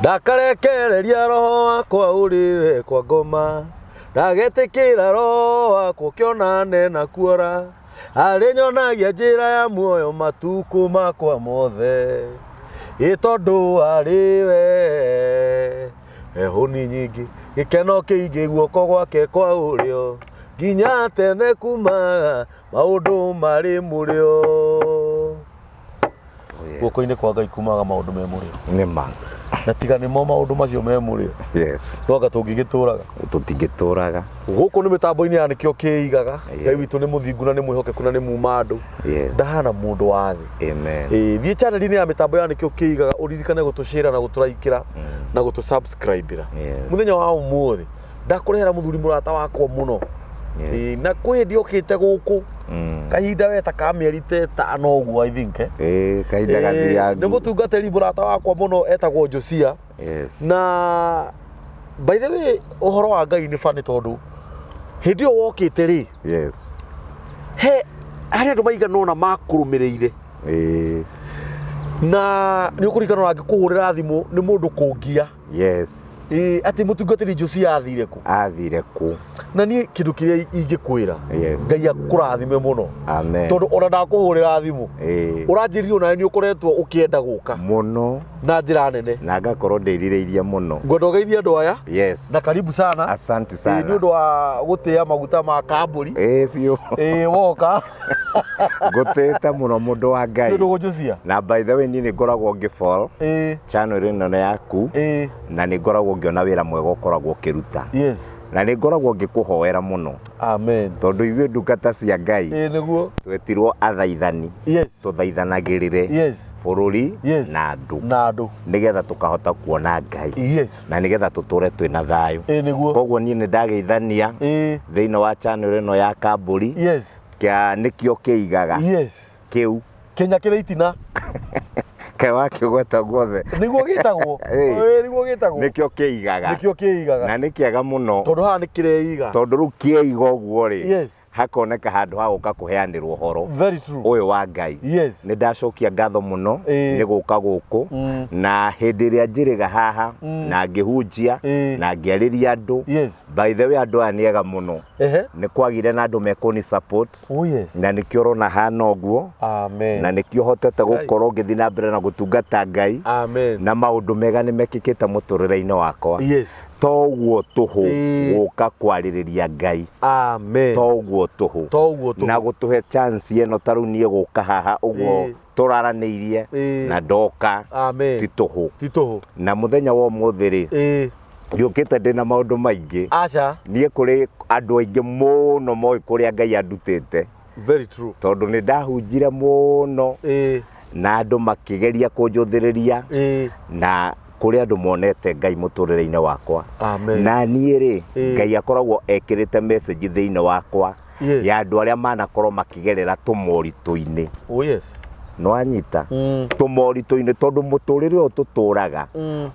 ndakarekereria roho wakwa urire kwa ngoma ndagetikira roho wakwa kionane na kuora ari nyonagia njira ya muoyo matuku makwa mothe itondu ariwe ehoni nyingi gikeno kiingi guoko gwake kwa urio nginya tene kuma maundu mari murio guoko-ini kwa Ngai kumaga maundu me murio nima na tiga nimo maundu macio me murio yes twaga tungigituraga tutingituraga guku ni mitambo-ini ya nikio kiigaga Ngai witu ni muthingu na ni mwihokeku na ni mumandu ndahana mundu wa thi amen thie channel-ini ya mitambo ya nikio kiigaga uririkane gutushare na guturaikira na gutusubscribe muthenya wa umuthi ndakurehera muthuri murata wakwa muno na kwindi okite guku kahinda weta ka mieri 5 uguo I think kahinda gathia ni mutungatiri murata wakwa muno etagwo Josia na by the way uhoro wa Ngai ni fani tondu hindi o wokite ri he ari andu maigana ona makurumireire na ni ukurikana na ngikuhurira thimu ni mundu kungia ati mutungatiri Josia athire ku na ni kindu kiria ingikwira Ngai akurathime muno amen tondu ona ndakuhurira thimu uranjiririo na ni ukoretwo ukienda guka muno na njira nene na ngakorwo ndirireirie muno ngwenda ugeithie andu aya na karibu sana asante sana ni undu wa gutia maguta ma kamburi biu woka guteta muno mundu wa Ngai tundu Josia na by the way ni ngoragwo ngifall channel ino yaku na ni ngoragwo ngiona wira mwega ukoragwo ukiruta na ni ngoragwo ngikuhoera muno amen tondu ithuĩ ndungata cia Ngai niguo twetirwo athaithani tuthaithanagirire bururi na andu nigetha tukahota kuona Ngai na nigetha tuture twina thayu koguo ni ndageithania thiini wa channel ino ya kamburi kia nikio kiigaga kiu Kenya kiraitina kewa kigweta guothe niguo gitagwo niguo gitagwo nikio kiigaga na nikiaga muno tondu ha ni kireiga tondu ru kieiga uguo ri hakoneka handu ha guka kuheanirwo horo uyu wa Ngai ni ndacokia ngatho muno ni guka guku na hindi ria njiriga haha na ngihunjia na ngiariria andu by the way andu aya niega muno ni kwagire na andu mekoni support na nikio rona hana uguo na nikio hotete gukorwo ngithi na mbere na gutungata Ngai na maundu mega ni mekikite muturire-ini wakwa toguo tuhu guka kwaririria Ngai toguo tuhu na gutuhe chance eno taru nie guka haha uguo turaraniirie na ndoka ti tuhu na muthenya wa umuthi ri ndiukite ndina maundu maingi nie kuri andu aingi muno moi kuria Ngai andutite tondu ni ndahunjire muno na andu makigeria kunjuthiriria na kuri andu monete Ngai muturire-ini wakwa na nie ri Ngai akoragwo ekirite message thiini wakwa ya andu aria manakorwo makigerera tumorito-ini no anyita tumorito-ini tondu muturire uyu tuturaga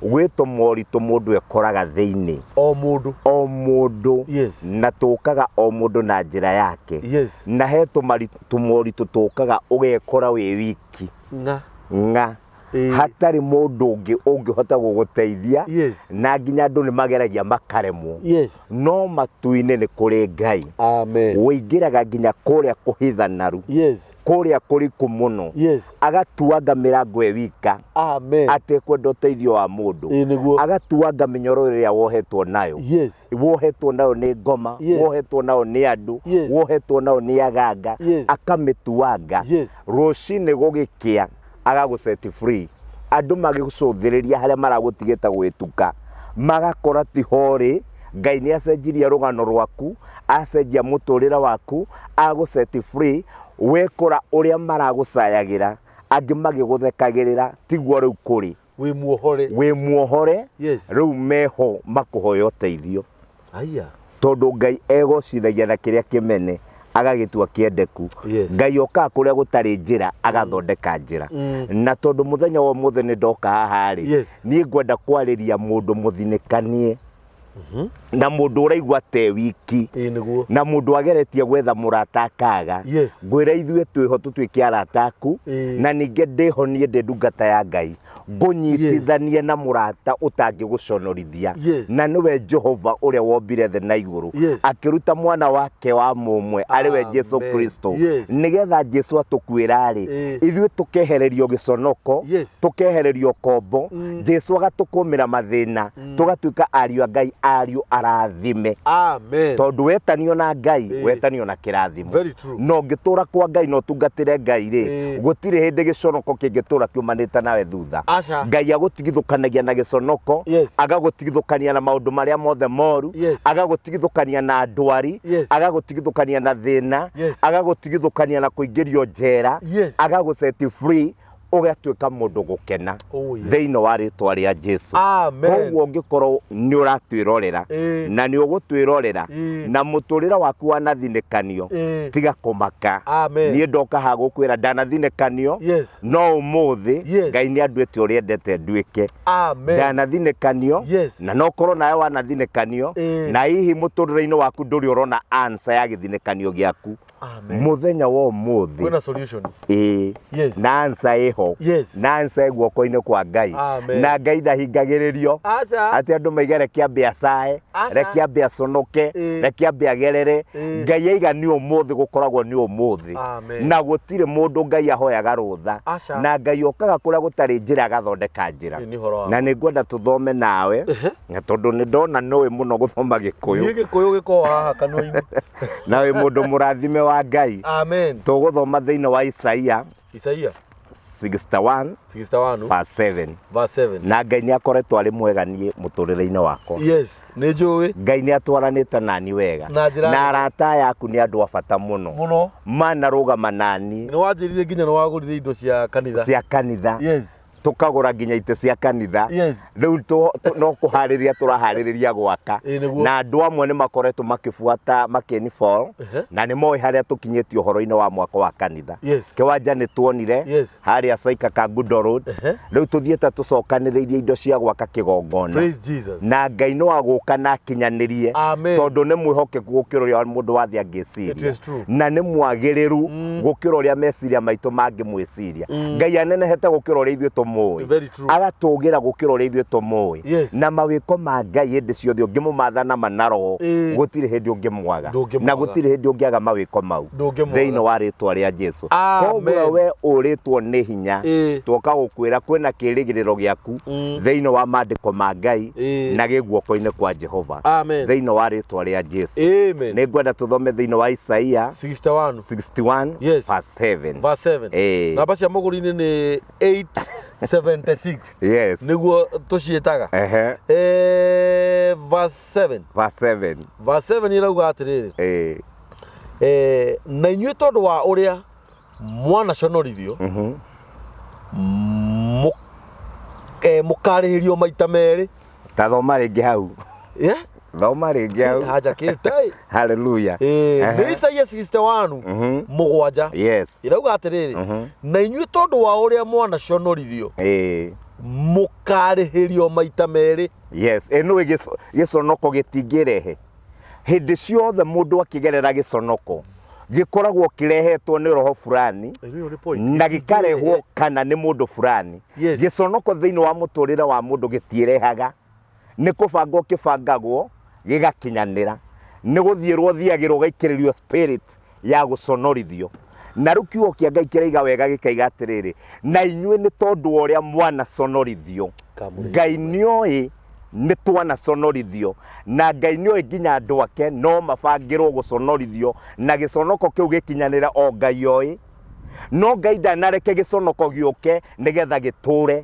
gwi tumorito mundu ekoraga thiini o mundu na tukaga o mundu na njira yake na he tumorito tukaga ugekora wi wiki nga hatari mundu ungihota guguteithia na nginya andu ni mageragia makaremwo no matu-ini ni kuri Ngai uingiraga nginya kuria kuhithanaru kuria kuriku muno agatuanga mirango ewika atekwenda uteithio wa mundu agatuanga minyoro iria wohetwo nayo ni ngoma wohetwo nayo ni andu wohetwo nayo ni aganga akamituanga rucini gugikia agaguset free andu magigucuthiriria haria maragutigita gwituka magakora ti hori Ngai ni acenjiria rugano rwaku acenjia muturira waku aguset free wekora uria maragucayagira angi magiguthekagirira tiguo riu kuri wi muohore riu meho makuhoya uteithio tondu Ngai egocithagia na kiria kimene agagitua kiendeku Ngai oka kuria gutari njira agathondeka njira na tondu muthenya wa umuthi ni ndoka haha ri ni ngwenda kwariria mundu muthinikanie na mundu uraigua te wiki na mundu ageretie gwetha murata akaga ngwira ithuĩ twĩho tũtuĩke arata aku na ningĩ ndĩho niĩ ndĩ ndungata ya Ngai ngunyitithanie na murata ũtangĩgũconorithia na nĩwe Jehova ũrĩa wombire thĩ na igũrũ akĩruta mwana wake wa mũmwe arĩwe Jesu Kristo nĩgetha Jesu atũkwĩra rĩ ithuĩ tũkehererio gĩconoko tũkehererio kombo Jesu agatũkũmĩra mathĩna tũgatuĩka ariũ a Ngai ariũ arathime tondũ wetanio na Ngai wetanio na kĩrathimo no ngĩtũra kwa Ngai no tungatĩre Ngai rĩ gũtirĩ hĩndĩ gĩconoko kĩngĩtũra kiumanĩte nawe thutha Ngai agũtigithũkanagia na gĩconoko agagũtigithũkania na maũndũ marĩa mothe moru agagũtigithũkania na ndwari agagũtigithũkania na thĩna agagũtigithũkania na kũingĩrio njera agagũseti free ũgatuĩka mũndũ gũkena thĩinĩ wa rĩtwa rĩa Jesu koguo ũngĩkorwo nĩ ũratwĩrorera na nĩ ũgũtwĩrorera na mũtũrĩre waku wanathinĩkanio tiga kũmaka niĩ ndoka ha gũkwĩra ndanathinĩkanio no ũmũthĩ Ngai nĩ andwĩte ũrĩa endete nduĩke ndanathinĩkanio na no korwo nawe wanathinĩkanio na hihi mũtũrĩre-inĩ waku ndũrĩ ũrona answer ya gĩthinĩkanio gĩaku muthenya wa ũmũthĩ kwĩna solution na answer ho na answer guoko-inĩ kwa Ngai na Ngai ndahingagĩrĩrio atĩ andũ maigere kĩambe acae reke ambe aconoke reke ambe agerere Ngai aiga nĩ ũmũthĩ gũkoragwo nĩ ũmũthĩ na gũtirĩ mũndũ Ngai ahoyaga rũtha na Ngai okaga kũrĩa gũtarĩ njĩra agathondeka njĩra na nĩ ngwenda tũthome nawe na tondũ nĩ ndona nĩũĩ mũno gũthoma Gĩkũyũ gĩkoragwo haha kanua-inĩ na wĩ mũndũ mũrathime wa Ngai tũgũthoma thĩinĩ wa Isaia 61 verse 7 na Ngai nĩ akoretwo arĩ mwega niĩ mũtũrĩre-inĩ wakwa nĩ njũĩ Ngai nĩ atwaranĩte nani wega na arata yaku nĩ andũ a bata mũno manarũgama nani nĩ wanjĩrire nginya nĩ wagũrire indo cia kanitha tukagura nginya ite cia kanitha riu no kuharĩria tũraharĩrĩria gwaka na andũ amwe nĩ makoretwo makĩbuata makĩnifall na nĩ moĩ harĩa tũkinyĩtie ũhoro-inĩ wa mwako wa kanitha kĩwanja nĩ tuonire harĩa Saika Kangundo Road riu tuthiĩte tũcokanĩrĩirie indo cia gwaka kĩgongona na Ngai no agũka na akinyanĩrie tondũ nĩ mwĩhokeku gũkĩra ũrĩa mũndũ wathi angĩciria na nĩ mwagĩrĩru gũkĩra ũrĩa meciria maitũ mangĩmwĩciria Ngai anenehete gũkĩra ũrĩa ithuĩ agatũgĩra gũkĩra ũrĩa ithuĩ tũmũĩ na mawĩko ma Ngai hĩndĩ ciothe ũngĩmũmatha na manaro gũtirĩ hĩndĩ ũngĩmwaga na gũtirĩ hĩndĩ ũngĩaga mawĩko mau thĩinĩ wa rĩtwa rĩa Jesu koguo we ũrĩtwo nĩ hinya twoka gũkwĩra kwĩna kĩrĩgĩrĩro gĩaku thĩinĩ wa maandĩko ma Ngai na gĩ guoko-inĩ kwa Jehova thĩinĩ wa rĩtwa rĩa Jesu nĩ ngwenda tũthome thĩinĩ wa Isaia 61 verse 7 namba cia mũgũri-inĩ nĩ 876 nĩguo tũciĩtaga verse 7 irauga atĩrĩrĩ na inyuĩ tondũ wa ũrĩa mwanaconorithio mũkarĩhĩrio maita merĩ tathoma rĩngĩ hau thoma rĩngĩ hau haja kĩrĩte haleluya nĩ Isaia 61 mũgwanja irauga atĩrĩrĩ na inyuĩ tondũ wa ũrĩa mwanaconorithio mũkarĩhĩrio maita merĩ nĩwe gĩconoko gĩtingĩrehe hĩndĩ ciothe mũndũ akĩgerera gĩconoko gĩkoragwo kĩrehetwo nĩ roho fulani na gĩkarehwo kana nĩ mũndũ fulani gĩconoko thĩinĩ wa mũtũrĩre wa mũndũ gĩtiĩrehaga nĩ kũbangwo kĩbangagwo gĩgakinyanĩra nĩ gũthiĩrwo thiagĩrwo gaikĩrĩrio spirit ya gũconorithio na rĩu kiugo kĩa Ngai kĩraiga wega gĩkaiga atĩrĩrĩ na inyuĩ nĩ tondũ wa ũrĩa mwanaconorithio Ngai nĩoĩ nĩ twanaconorithio na Ngai nĩoĩ nginya andũ ake no mabangĩrwo gũconorithio na gĩconoko kĩu gĩkinyanĩra o Ngai oĩ no Ngai ndanareke gĩconoko gĩũke nĩgetha gĩtũre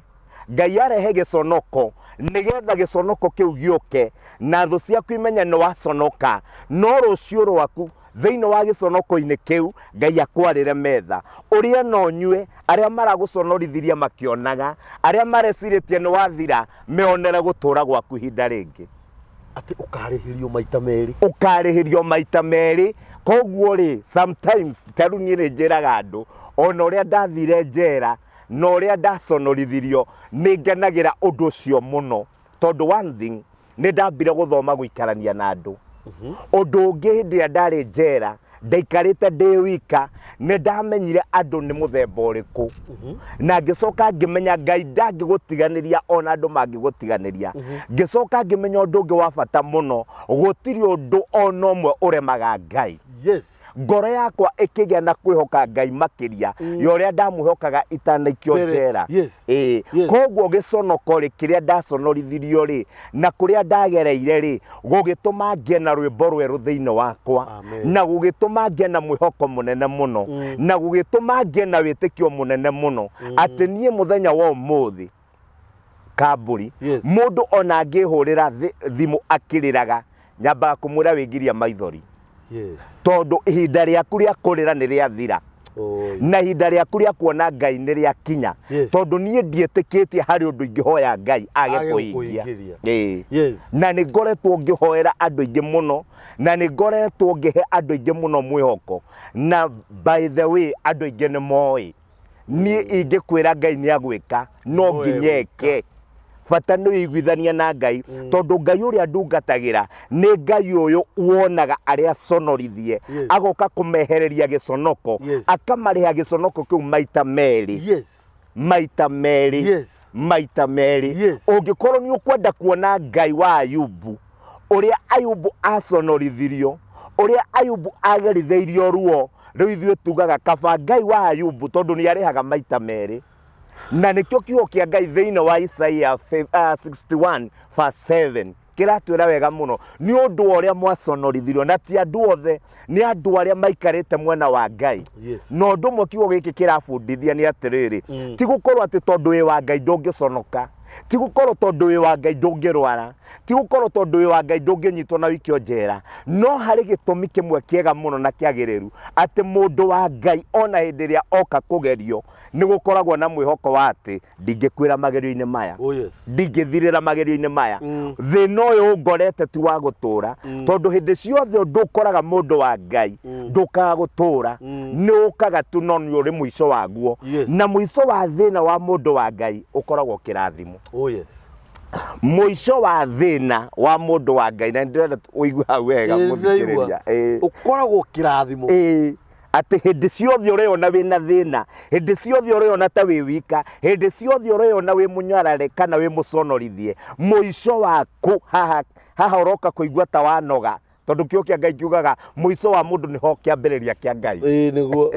Ngai arehe gĩconoko nĩgetha gĩconoko kĩu gĩũke na thũ ciaku imenya nĩ waconoka no rũciũ rwaku thĩinĩ wa gĩconoko-inĩ kĩu Ngai akwarĩre metha ũrĩa no nyue arĩa maragũconorithirie makĩonaga arĩa marecirĩtie nĩ wathira meonere gũtũra gwaku ihinda rĩngĩ atĩ ũkarĩhĩrio maita merĩ koguo rĩ sometimes tarũ niĩ nĩ njĩraga andũ ona ũrĩa ndathire njera na ũrĩa ndaconorithirio nĩ ngenagĩra ũndũ ũcio mũno tondũ one thing nä ndambire gå thoma gå ikarania na andå å ndå å ngä hä ndä ä rä a ndarä njera ndaikarä te ndä wika nä ndamenyire andå nä må themba å rä kå na ngä coka ngä menya Ngai ndangä gå tiganä ria ona andå mangä gå tiganä ria ngä coka ngä menya å ndå å ngä wa bata må no gå tirä å ndå ona å mwe å remaga Ngai ngoro yakwa ikigea na kwihoka Ngai makiria ya uria ndamwihokaga itanaikio njera koguo giconoko ri kiria ndaconorithirio ri na kuria ndagereire ri gugituma ngie na rwimbo rweru thiini wakwa na gugituma ngie na mwihoko munene muno na gugituma ngie na witikio munene muno ati nie muthenya wa umuthi Kamburi mundu ona angihurira thimu akiriraga nyambaga kumwira wingiria maithori tondu ihinda riaku ria kurira ni riathira na ihinda riaku ria kuona Ngai ni riakinya tondu nie ndietikitie hari undu ingihoya Ngai age kuingia na ni ngoretwo ngihoera andu aingi muno na ni ngoretwo ngihe andu aingi muno mwihoko na by the way andu aingi ni moi nie ingikwira Ngai ni agwika no nginyeke bata nä wiguithania na Ngai tondu Ngai uria ndungatagira ni Ngai uyu wonaga aria conorithie agoka kumehereria giconoko akamariha giconoko kiu maita meri maita meri maita meri ungikorwo ni ukwenda kuona Ngai wa Ayubu uria Ayubu aconorithirio uria Ayubu ageritheirio ruo riu ithuĩ tugaga kaba Ngai wa Ayubu tondu ni arihaga maita meri na nikio kiugo kia Ngai thiini wa Isaia 61:7 kiratwira wega muno ni undu uria mwaconorithirio na ti andu othe ni andu aria maikarite mwena wa Ngai no undu mwe kiugo giki kirabundithia ni atiriri ti gukorwo ati tondu wi wa Ngai ndungiconoka ti gukorwo tondu wi wa Ngai ndungirwara ti gukorwo tondu wi wa Ngai ndunginyitwo na wikio njera no hari gitumi kimwe kiega muno na kiagiriru ati mundu wa Ngai ona hindi ria oka kugerio ni gukoragwo na mwihoko wa ati ndingikwira magerio-ini maya ndingithirira magerio-ini maya thina uyu ngorete ti wa gutura tondu hindi ciothe ndukoraga mundu wa Ngai ndukaga gutura ni ukaga tu no ni uri mwico waguo na mwico wa thina wa mundu wa Ngai ukoragwo kirathimo mwico wa thina wa mundu wa Ngai na ndirenda uigua hau wega muthikiriria ukoragwo kirathimo ati hindi ciothe uriona wina thina hindi ciothe uriona ta wi wika hindi ciothe uriona wi munyarare kana wi muconorithie mwico waku haha uroka kuigua ta wanoga tondu kio kia Ngai kiugaga mwico wa mundu niho kiambiriria kia Ngai niguo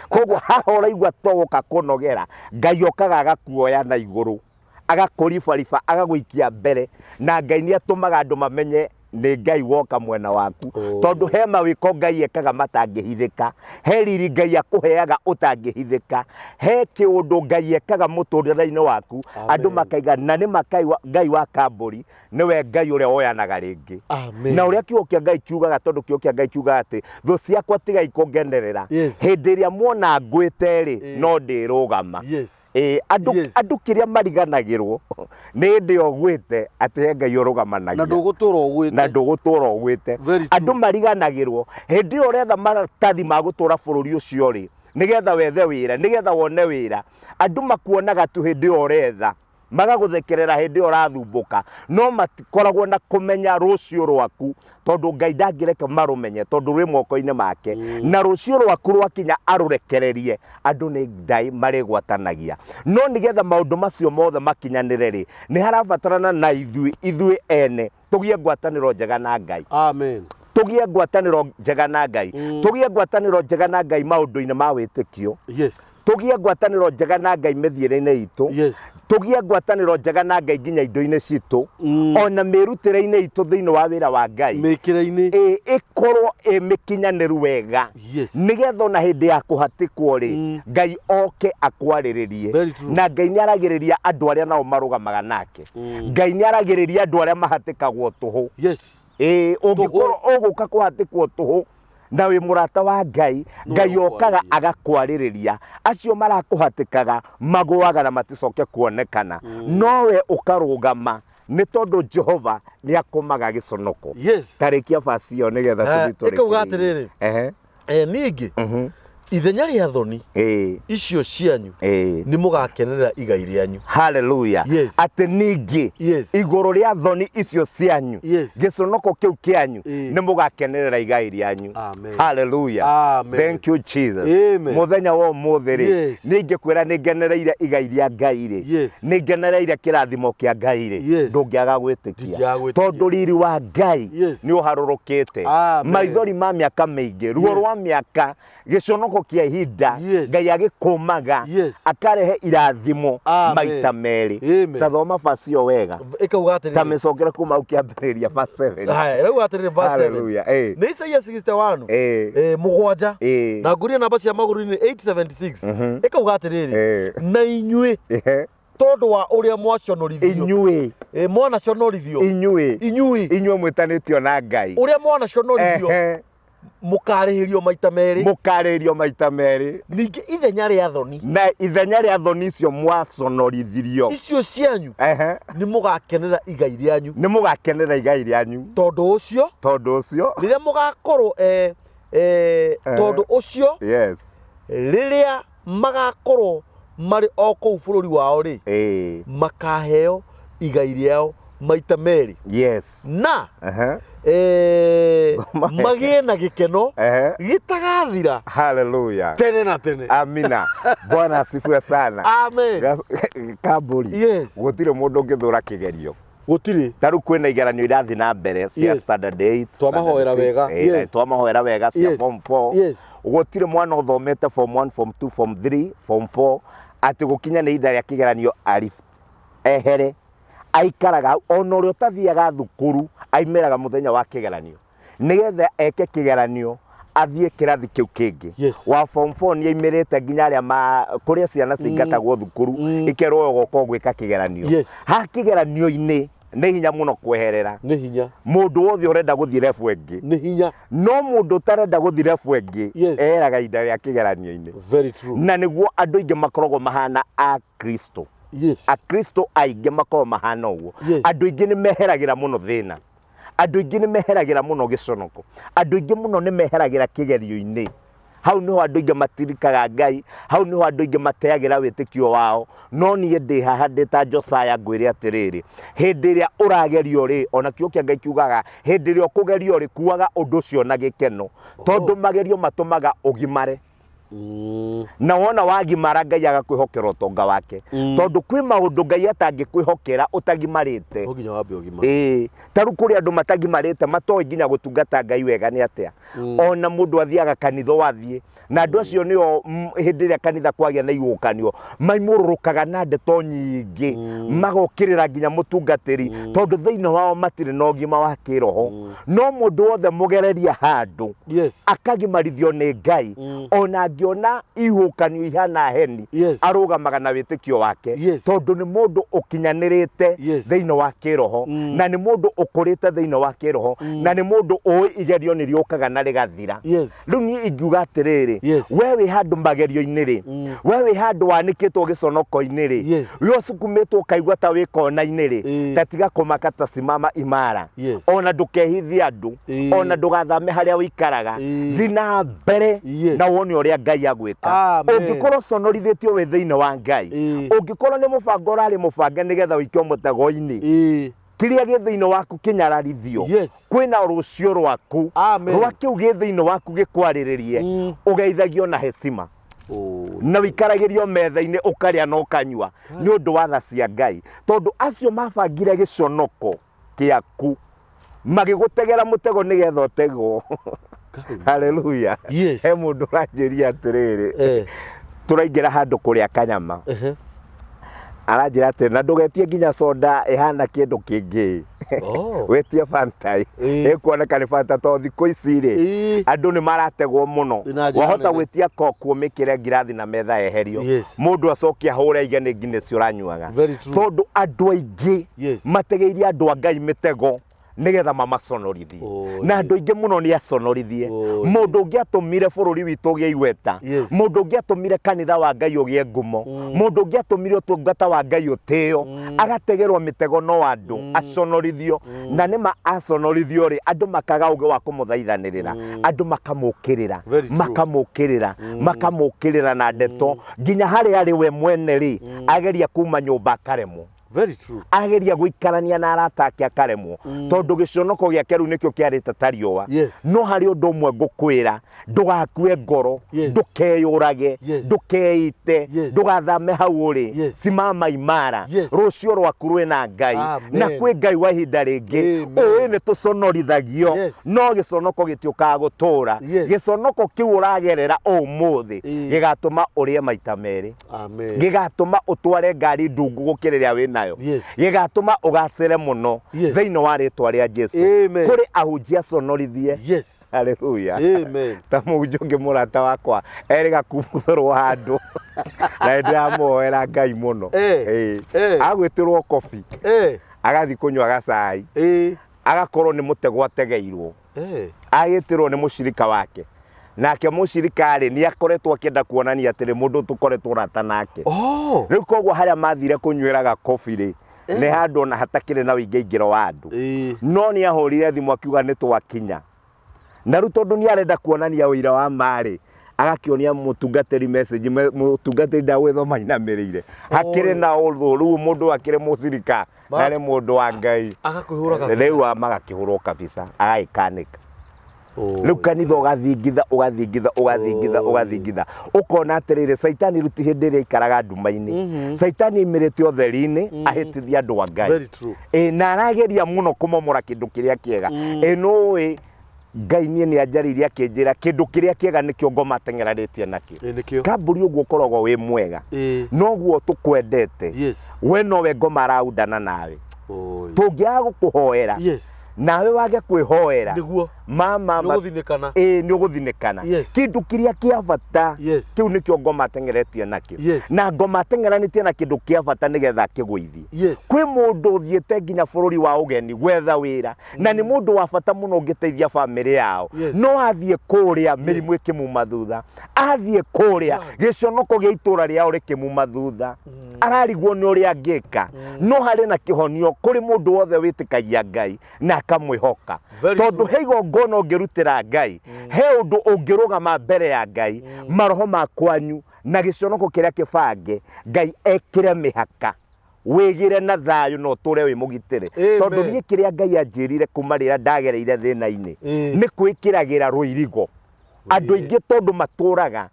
koguo haha uraigua togoka kunogera Ngai okaga agakuoya na iguru agakuribariba agagwikia mbere na Ngai ni atumaga andu mamenye ni Ngai woka mwena waku tondu he mawiko Ngai ekaga matangihithika he riri Ngai akuheaga utangihithika he kiundu Ngai ekaga muturire-ini waku andu makaiga na ni Ngai wa Kamburi niwe Ngai uria oyanaga ringi na uria kiugo kia Ngai kiugaga tondu kiugo kia Ngai kiugaga ati thu ciakwa tiga ikungenerera hindi ria muona ngwite ri no ndirugama andu kiria mariganagirwo ni ndi ogwite ati Ngai urugamanagia na ndugutura ogwite andu mariganagirwo hindi uretha maratathi ma gutura bururi ucio ri nigetha wethe wira nigetha wone wira andu makuonaga tu hindi uretha magaguthekerera hindi urathumbuka no matikoragwo na kumenya rucio rwaku tondu Ngai ndangireke marumenye tondu rwi moko-ini make na rucio rwaku rwakinya arurekererie andu ni Ngai marigwatanagia no nigetha maundu macio mothe makinyanire ri ni harabatarana na ithui ene tugie ngwataniro njega na Ngai tugie ngwataniro njega na Ngai tugie ngwataniro njega na Ngai maundu-ini ma witikio tugie ngwataniro njega na Ngai mithiire-ini itu tugie ngwataniro njega na Ngai nginya indo-ini citu ona mirutire-ini itu thiini wa wira wa Ngai mikire-ini ikorwo mikinyaniru wega nigetha ona hindi ya kuhatikwo ri Ngai oke akwariririe na Ngai ni aragiriria andu aria nao marugamaga nake Ngai ni aragiriria andu aria mahatikagwo tuhu ungikorwo uguka kuhatikwo tuhu na wi murata wa Ngai Ngai okaga agakwaririria acio marakuhatikaga magwaga na maticoke kuonekana nowe ukarugama ni tondu Jehova ni akumaga giconoko tarikia basi yo nigetha tuthitore ikuga atiriri ningi ithenya rĩa thoni icio cianyu nĩ mũgakenerera igai rĩanyu. Hallelujah. Atĩ ningĩ igũrũ rĩa thoni icio cianyu gĩconoko kĩu kĩanyu nĩ mũgakenerera igai rĩanyu. Hallelujah. Thank you Jesus. Mũthenya wa ũmũthĩ rĩ nĩngĩkwĩra nĩngenereire igai rĩa Ngai rĩ nĩngenereire kĩrathimo kĩa Ngai rĩ ndũngĩaga gwĩtĩkia tondũ riri wa Ngai nĩ ũharũrũkĩte. Maithori ma mĩaka mĩingĩ ruo rwa mĩaka gĩconoko kĩa ihinda Ngai agĩkũmaga akarehe irathimo maita merĩ. Ta thoma basi ĩyo wega ta mĩcokere kuma ũkĩambĩrĩria verse 7. Haya rĩu atĩrĩrĩ verse 7. Hallelujah. Nĩ Isaia 61 mũgwanja na nguria namba cia magũrũ-inĩ 876 ĩkauga atĩrĩrĩ na inyuĩ tondũ wa ũrĩa mwaconorithio inyuĩ mwanaconorithio inyuĩ mwĩtanĩtio na Ngai ũrĩa mwanaconorithio mũkarĩhĩrio maita merĩ. Ningĩ ithenya rĩa thoni na ithenya rĩa thoni icio mwaconorithirio icio cianyu nĩ mũgakenerera igai rĩanyu. Tondũ ũcio rĩrĩa mũgakorwo tondũ ũcio rĩrĩa magakorwo marĩ o kũu bũrũri wao rĩ makaheo igai rĩao maita merĩ. Na magĩe na gĩkeno gĩtagathira. Hallelujah. Tene na tene. Amina. Bwana asifiwe sana. Amen. Kamburi gũtirĩ mũndũ ũngĩthũra kĩgerio. Gũtirĩ. Ta rĩu kwĩna igeranio irathi na mbere cia standard 8 twamahoera wega cia form 4 gũtirĩ mwana ũthomete form 1 form 2 form 3 form 4 atĩ gũkinya nĩ ihinda rĩa kĩgeranio ehere aikaraga ona ũrĩa ũtathiaga thukuru aimĩraga mũthenya wa kĩgeranio nĩgetha eke kĩgeranio athiĩ kĩrathi kĩu kĩngĩ. Wa form 4 nĩ aimĩrĩte nginya arĩa kũrĩa ciana cingatagwo thukuru ikerwo goka gwĩka kĩgeranio. Ha kĩgeranio-inĩ nĩ hinya mũno kweherera. Nĩ hinya. Mũndũ wothe ũrenda gũthiĩ refu ĩngĩ. Nĩ hinya. No mũndũ ũtarenda gũthiĩ refu ĩngĩ eraga ihinda rĩa kĩgeranio-inĩ. Very true. Na nĩguo andũ aingĩ makoragwo mahana a Kristo. Akristo aingĩ makoragwo mahana ũguo. Andũ aingĩ nĩ meheragĩra mũno thĩna. Andũ aingĩ nĩ meheragĩra mũno gĩconoko. Andũ aingĩ mũno nĩ meheragĩra kĩgerio-inĩ. Hau niho andũ aingĩ matirikaga Ngai. Hau niho andũ aingĩ mateagĩra wĩtĩkio wao. No niĩ ndĩ haha ndĩ ta Josiah ngwĩre atĩrĩrĩ hĩndĩ ĩrĩa ũragerio rĩ ona kĩo kĩa Ngai kiugaga hĩndĩ ĩrĩa ũkũgerio rĩ kuaga ũndũ ũcio na gĩkeno tondũ magerio matũmaga ũgimare. Na wona wagimara Ngai agakwĩhokera ũtonga wake tondũ kwĩ maũndũ Ngai atangĩkwĩhokera ũtagimarĩte. Ta rĩu kũrĩ andũ matagimarĩte matoĩ nginya gũtungata Ngai wega nĩ atĩa. Ona mũndũ athiaga kanitha wathiĩ na andũ acio nĩo hĩndĩ ĩrĩa kanitha kwagĩa na igũkanio maimũrũrũkaga na ndeto nyingĩ magokĩrĩra nginya mũtungatĩri tondũ thĩinĩ wao matirĩ na ũgima wa kĩroho. No mũndũ wothe mũgereria handũ akagimarithio nĩ Ngai ona angĩona igũkanio ihana heni arũgamaga na wĩtĩkio wake tondũ nĩ mũndũ ũkinyanĩrĩte thĩinĩ wa kĩroho na nĩ mũndũ ũkũrĩte thĩinĩ wa kĩroho na nĩ mũndũ ũĩ igerio nĩ rĩũkaga na rĩgathira. Rĩu niĩ ingiuga atĩrĩrĩ we wĩ handũ magerio-inĩ rĩ we wĩ handũ wanĩkĩtwo gĩconoko-inĩ rĩ we ũsukumĩtwo ũkaigua ta wĩ kona-inĩ rĩ ta tiga kũmaka ta simama imara ona ndũkehithie andũ ona ndũgathame harĩa wĩikaraga thiĩ na mbere na wone ũrĩa Ngai agwĩka. Ũngĩkorwo ũconorithĩtio wĩ thĩinĩ wa Ngai ũngĩkorwo nĩ mũbango ũrarĩ mũbange nĩgetha ũikio mũtego-inĩ kĩrĩa gĩ thĩinĩ waku kĩnyararithio kwĩna rũcio rwaku rwa kĩu gĩ thĩinĩ waku gĩkwarĩrĩrie ũgeithagio na hecima na wĩikaragĩrio metha-inĩ ũkarĩa na ũkanyua nĩ ũndũ wa tha cia Ngai tondũ acio mabangire gĩconoko kĩaku magĩgũtegera mũtego nĩgetha ũtegwo. Hallelujah. He mũndũ ũranjĩria atĩrĩrĩ tũraingĩra handũ kũrĩa kanyama aranjĩra atĩ na ndũgetie nginya soda ĩhana kĩndũ kĩngĩ wetie Fanta ĩkuoneka nĩ Fanta tondũ thikũ ici rĩ andũ nĩ marategwo mũno wahota gwĩtia Coke ũmĩkĩre ngirathi na metha eherio mũndũ acokia hũre igenĩ nginya cio ũranyuaga tondũ andũ aingĩ mategeirie andũ a Ngai mĩtego nigetha mamaconorithie na andu aingi muno ni aconорithie mundu ungi atumire bururi witu ugie igweta mundu ungi atumire kanitha wa Ngai ugie ngumo mundu ungi atumire utungata wa Ngai utio agategerwo mitego no andu aconorithio na nima aconorithio ri andu makaga uge wa kumuthaithanirira andu makamukirira na ndeto nginya hari ari we mwene ri ageria kuma nyumba karemwo. Very true. Ageria guikarania na arata ake akaremwo tondu giconoko giake riu nikio kiarite tariwa no hari undu umwe ngukwira ndugakue ngoro ndukeyurage ndukeite ndugathame hau uri simama imara rucio rwaku rwina Ngai na kwi Ngai wa ihinda ringi uyu ni tuconorithagio no giconoko gitiukaga gutura giconoko kiu uragerera umuthi gigatuma urie maita meri gigatuma utware ngari ndungu gukiriria wina gigatuma ugacire muno thiini wa ritwa ria Jesu kuri ahunjia conorithie. Haleluya. Amen. Ta mujunge murata wakwa eriga kubuthorwo handu na ndiramuoera Ngai muno agwitirwo kofi agathi kunywa gacai agakorwo ni mutego ategeirwo agitirwo ni mushirika wake nake mushirika ri ni akoretwo akienda kuonania atiri mundu tukoretwo rata nake riu koguo haria mathire kunywiraga kofi ri ni handu na hatakire na uingeingiro wa andu no ni ahurire thimu akiuga ni twakinya na riu tondu ni arenda kuonania uira wa mari agakionia mutungatiri message mutungatiri ndagwithoma inamirire hakire na urthu riu mundu akire mushirika na ri mundu wa Ngai agakuhuraga riu magakihurwo kabisa agaikanika riu kanitha ugathingitha ukona atirire Saitani ruti hindi ria ikaraga nduma-ini Saitani imirite utheri-ini ahitithia andu a Ngai na arageria muno kumomora kindu kiria kiega no Ngai ni anjaririe akinjira kindu kiria kiega nikio ngoma atengeraritie nakio kamburi uguo korogwo wi mwega noguo tukwendete we nowe ngoma araundana nawe tungiaga gukuhoera nawe wage kwihoera mama ni uguthinikana kindu kiria kia bata kiu nikio ngoma atengeretie nakio na ngoma atengeranitie na kindu kia bata nigetha kigwithie kwi mundu thiete nginya bururi wa ugeni gwetha wira na ni mundu wa bata muno ungiteithia family yao no athie kuria mirimu ikimuma thutha athie kuria giconoko gia itura riao rikimuma thutha ararigwo ni uria angika no hari na kihonio kuri mundu wothe witikagia Ngai na akamwihoka tondu heigo ngono ngirutira Ngai he undu ungirugama mbere ya Ngai maroho makwanyu na giconoko kiria kibange Ngai ekire mihaka wigire na thayu no ture wi mugitire tondu ni kiria Ngai anjirire kumarira ndagereire thina-ini ni kwikiragira ruirigo andu aingi tondu maturaga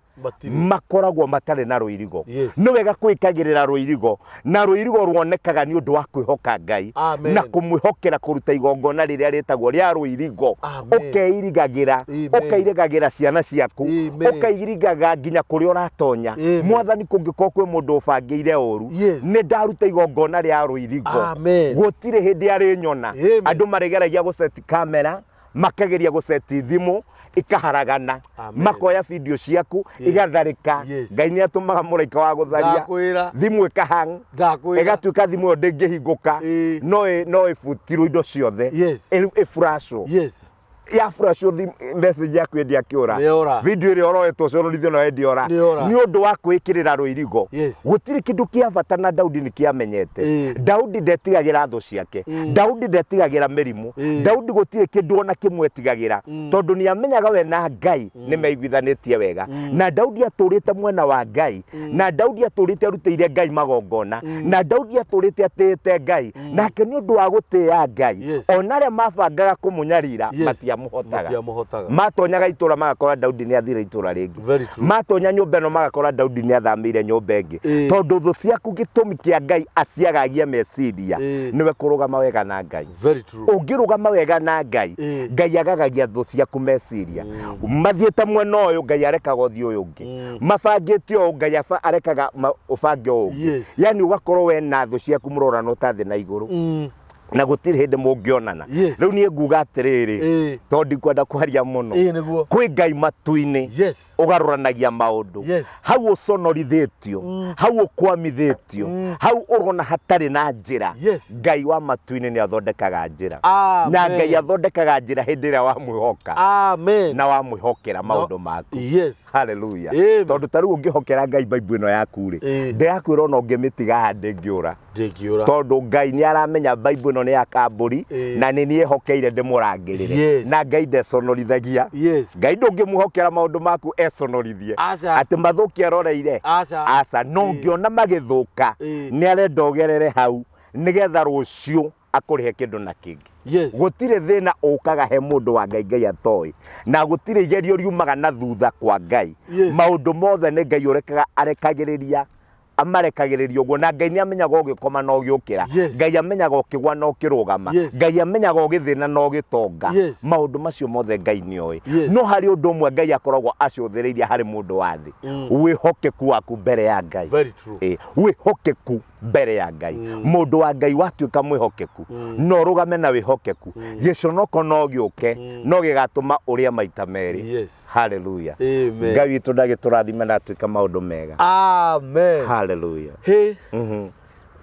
makoragwo matare na ruirigo no wega kwikagirira ruirigo na ruirigo ruonekaga ni undu wa kwihoka Ngai na kumwihokera kuruta igongona riria ritagwo ria ruirigo ukeirigagira ciana ciaku ukeirigaga nginya kuria uratonya mwathani kungiko kwi mundu ubangiire uru ni ndaruta igongona ria ruirigo gutire hindi ari nyona andu marigeragia guseti kamera makageria guseti thimu ikaharagana makoya video ciaku igatharika Ngai ni atumaga muraika wa gutharia thimu ikahang igatuika thimu ndingihinguka no ifutirwo indo ciothe ifurasho ya furasho message yaku endi akiura video iri oroetwo conorithio no endi ora ni undu wa kwikirira ruirigo gutiri kindu kia bata na Daudi ni kiamenyete Daudi ndetigagira thu ciake Daudi ndetigagira mirimu Daudi gutiri kindu ona kimwe tigagira tondu ni amenyaga we na Ngai ni meiguithanitie wega na Daudi aturite mwena wa Ngai na Daudi aturite arutire Ngai magongona na Daudi aturite atete Ngai nake ni undu wa gutia Ngai onare mabangaga kumunyarira matiamuhotaga matonyaga itura magakora Daudi ni athire itura ringi matonya nyumba no magakora Daudi ni athamire nyumba ingi tondu thu ciaku gitumi kia Ngai aciagagia meciria niwe kurugama wega na Ngai ungirugama wega na Ngai Ngai agagagia thu ciaku meciria mathiete mwena uyu Ngai arekaga uthi uyu ungi mabangite uyu Ngai arekaga ubange uyu yani ugakorwo we na thu ciaku murorano tathi na iguru na gutiri hindi mungionana riu nie nguga atiriri tondi kwenda kwaria muno kwi Ngai matu-ini ugaruranagia maundu hau uconorithitio hau ukwamithitio hau urona hatari na njira Ngai wa matu-ini ni athondekaga njira na Ngai athondekaga njira hindi ria wamwihoka na wamwihokera maundu maku haleluya tondu tariu ungihokera Ngai Bible ino yaku ri ndirakwira ona ungimitiga hande ngiura tondu Ngai ni aramenya Bible ino ni ya kamburi na ni nie hokeire ndimurangirire na Ngai ndeconorithagia Ngai ndungimwihokera maundu maku econorithie ati mathuki aroreire aca no ngiona magithuka ni arenda ugerere hau nigetha rucio akurihe kindu na kingi gutire thina ukaga he mundu wa Ngai Ngai atoi na gutire igerio riumaga na thutha kwa Ngai maundu mothe ni Ngai urekaga arekagiriria amarekagiriria uguo na Ngai ni amenyaga ugikoma no giukira Ngai amenyaga ukigwa no kirugama Ngai amenyaga ugithina no gitonga maundu macio mothe Ngai ni oi no hari undu umwe Ngai akoragwo aciuthiriria hari mundu wa thi wihokeku waku mbere ya Ngai wihokeku mbere ya Ngai mundu wa Ngai watuika mwihokeku no rugame na wihokeku giconoko no giuke no gigatuma uria maita meri haleluya Ngai witu ndagiturathime na atuika maundu mega amen haleluya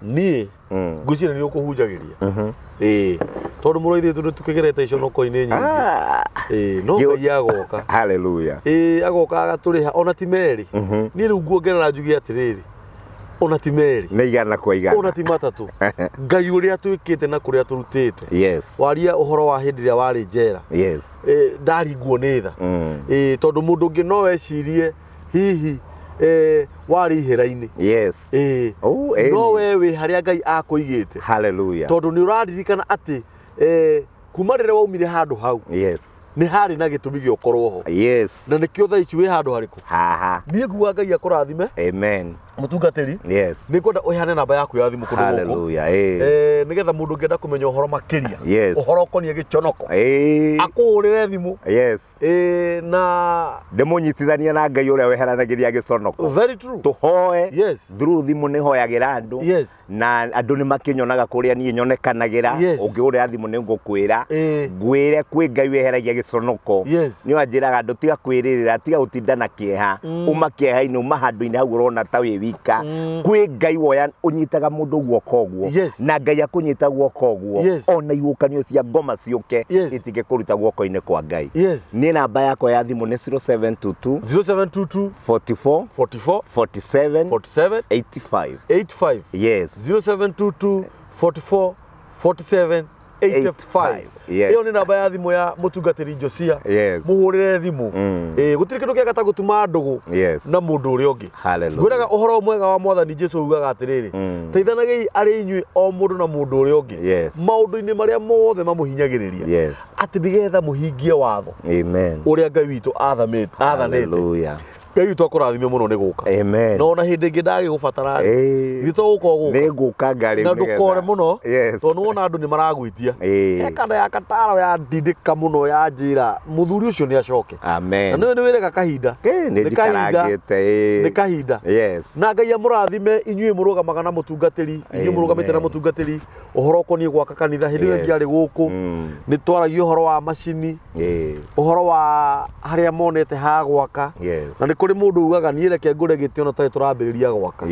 ni ngucira ni ukuhunjagiria tondu muroithitu tukigerete iconoko-ini nyingi no Ngai agoka haleluya agoka agaturiha ona ti meri ni riu nguongerera njugi atiriri ona ti meri ni igana kwa igana ona ti matatu Ngai uria atwikite na kuria turutite waria uhoro wa hindi ria wari njera ndaringwo ni tha tondu mundu ngi no wecirie hihi wari ihera-ini no we haria Ngai akuigite haleluya tondu ni uraririkana ati kuma rire waumire handu hau ni hari na gitumi gyo korwo ho na nikio tha ici wi handu hariku nie nguga Ngai akurathime amen mutungatiri ni kwenda uhane namba yaku ya thimu kundu guku haleluya nigetha mundu ngienda kumenya uhoro makiria uhoro konie giconoko akuurire thimu na ndimunyitithania na Ngai uria weheranagiria giconoko very true tuhoe through thimu ni hoyagira andu na andu ni makinyonaga kuria nie nyonekanagira ungiuria thimu ni ngukwira ngwire kwi Ngai weheragia giconoko ni wanjiraga andu tiga kwiririra tiga utinda na kieha uma kieha-ini uma handu-ini hau urona ta wi wika kwi Ngai woya unyitaga mundu guoko guo na Ngai akunyita guoko guo ona igukanio cia ngoma ciuke itige kuruta guoko-ini kwa Ngai ni namba yako ya thimu ni 0722 44 47 85 0722 44 47 85 iyo ni namba ya thimu ya mutungatiri Josia muhurire thimu gutiri kindu kiega ta gutuma ndugu na mundu uri ungi ngwiraga uhoro mwega wa Mwathani Jesu ugaga atiriri teithanagiai ari inyui o mundu na mundu uri ungi maundu-ini maria mothe mamuhinyagiriria ati nigetha muhingie watho uria Ngai witu athanite Ngai witu akurathime muno ni guka no na hindi ingi ndagigubatara gito guko ni guka ngari na ndukore muno tondu wona andu ni maragwitia ekanda ya kataro ya ndindika muno ya njira muthuri ucio ni acoke na ni wirega kahinda ni kahinda na Ngai amurathime inyui murugamaga na mutungatiri inyui murugamite na mutungatiri uhoro konie gwaka kanitha hindi iyo ngiari guku ni twaragia uhoro wa macini uhoro wa haria monete ha gwaka na ni kuri mundu ugaga ni reke ngure gitiono twa turambiriria gwaka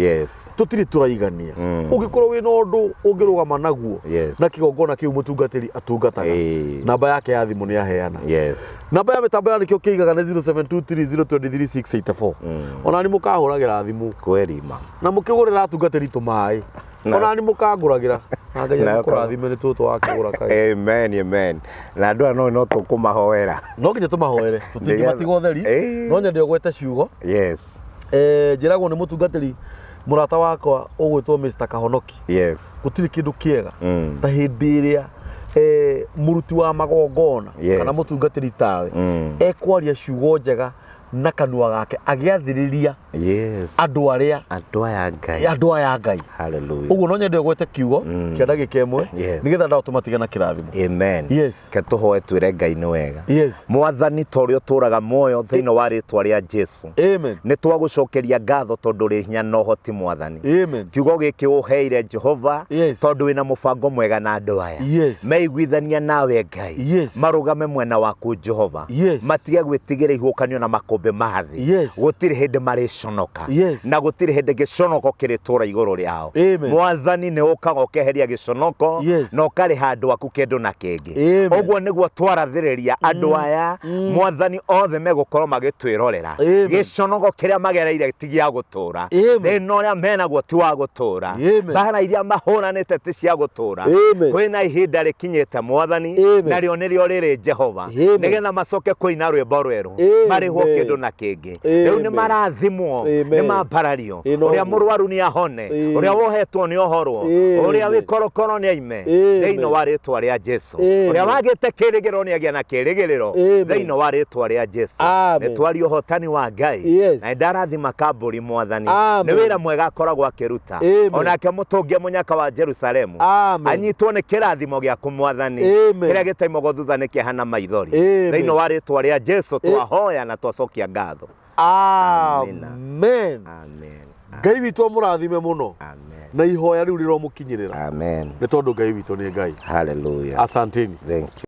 tutiri turaigania ungikorwo wina undu ungirugama naguo na kigongona kiu mutungatiri atungataga namba yake ya thimu ni aheana namba ya mitambo ya nikio kiigaga ni 0723023684 ona ni mukahuragira thimu kwerima na mukigurira atungatiri tumai ona ni mukanguragira na Ngai akurathime ni tutu wakigura kai amen na andu no tukumahoera no nginya tumahoere tutingimatiga utheri no nyende ugwete ciugo njiragwo ni mutungatiri murata wakwa ugwitwo Mr. Kahonoki gutiri kindu kiega ta hindi iria muruti wa magongona kana mutungatiri tawe ekwaria ciugo njega na kanua gake agiathiriria andå arä andå aya Ngai å guo no nyende gwete kiugo kä a ndagä ka ä mwe nä getha ndaå tå matige na kä rathimo ke tå hoe twä re Ngai nä wega Mwathani ta å rä a å tå raga muoyo thä inä wa rä twa rä a Jesu nä twagå cokeria ngatho tondå rä hinya na å hoti Mwathani kiugo gä kä å heire Jehova tondå wä na må bango mwega na andå aya meiguithania nawe Ngai marugame mwena waku Jehova matige gwä tigä ra ihåkanio na makåmbä ma thĩ gũtirĩ hĩndĩ marĩconoka na gũtirĩ hĩndĩ gĩconoko kĩrĩtũra igũrũ rĩao Mwathani nĩ ũkaga ũkeheria gĩconoko na ũkarĩ handũ aku kĩndũ na kĩngĩ ũguo nĩguo twarathĩrĩria andũ aya Mwathani othe megũkorwo magĩtwĩrorera gĩconoko kĩrĩa magereire ti gĩa gũtũra thĩna ũrĩa menaguo ti wa gũtũra mbara iria mahũranĩte ti cia gũtũra kwĩna ihinda rĩkinyĩte Mwathani narĩo nĩrĩo rĩrĩ Jehova nĩgetha macoke kũina rwĩmbo rwerũ marĩhwo kĩndũ na kĩngĩ rĩu nĩ marathimwo nĩ mambarario ũrĩa mũrwaru nĩ ahone ũrĩa wohetwo nĩ ohorwo ũrĩa wĩkorokoro nĩ aime thĩinĩ wa rĩtwa rĩa Jesu ũrĩa wagĩte kĩrĩgĩrĩro nĩ agĩa na kĩrĩgĩrĩro thĩinĩ wa rĩtwa rĩa Jesu nĩ twari ũhotani wa Ngai na ndarathima kambũri Mwathani nĩ wĩra mwega akoragwo akĩruta onake mũtũngia mũnyaka wa Jerusalemu anyitwo nĩ kĩrathimo gĩaku Mwathani kĩrĩa gĩtaimagwo thutha nĩ kĩeha na maithori thĩinĩ wa rĩtwa rĩa Jesu twahoya na twacokia ngatho amen Ngai witũ mũrathime mũno na ihoya rĩu rĩromũkinyĩrĩra nĩ tondũ Ngai witũ nĩ Ngai hallelujah asanteni thank you